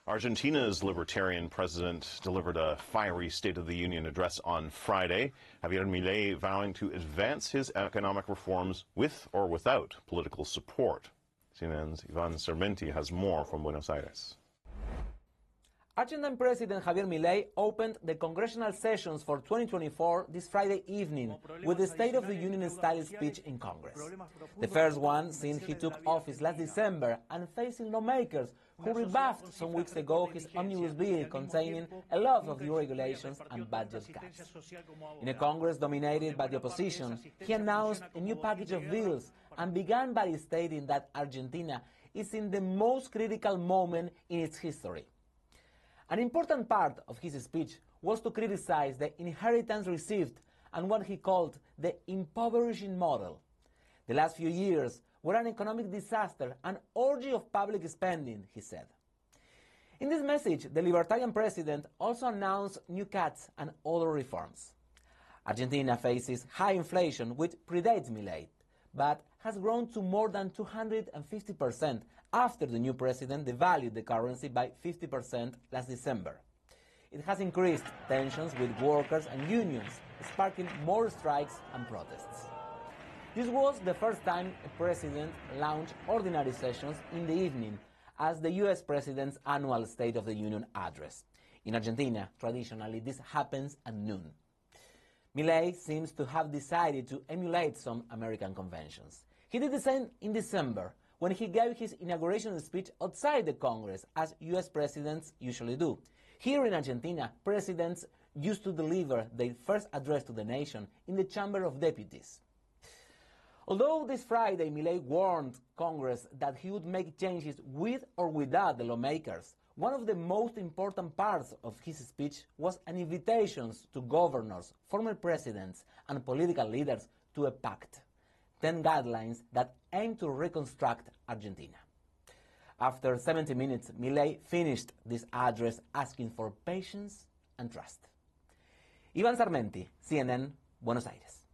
Argentina's libertarian president delivered a fiery State of the Union address on Friday. Javier Milei vowing to advance his economic reforms with or without political support. CNN's Iván Sarmenti has more from Buenos Aires. Argentine President Javier Milei opened the congressional sessions for 2024 this Friday evening with the State of the Union-style speech in Congress. The first one since he took office last December and facing lawmakers who rebuffed some weeks ago his omnibus bill containing a lot of new regulations and budget cuts. In a Congress dominated by the opposition, he announced a new package of bills and began by stating that Argentina is in the most critical moment in its history. An important part of his speech was to criticize the inheritance received and what he called the impoverishing model. The last few years were an economic disaster, an orgy of public spending, he said. In this message, the libertarian president also announced new cuts and other reforms. Argentina faces high inflation, which predates Milei, but has grown to more than 250% after the new president devalued the currency by 50% last December. It has increased tensions with workers and unions, sparking more strikes and protests. This was the first time a president launched ordinary sessions in the evening as the US president's annual State of the Union address. In Argentina, traditionally, this happens at noon. Milei seems to have decided to emulate some American conventions. He did the same in December, when he gave his inauguration speech outside the Congress, as US presidents usually do. Here in Argentina, presidents used to deliver their first address to the nation in the Chamber of Deputies. Although this Friday Milei warned Congress that he would make changes with or without the lawmakers, one of the most important parts of his speech was an invitation to governors, former presidents, and political leaders to a pact, 10 guidelines that aim to reconstruct Argentina. After 70 minutes, Milei finished this address asking for patience and trust. Iván Sarmenti, CNN, Buenos Aires.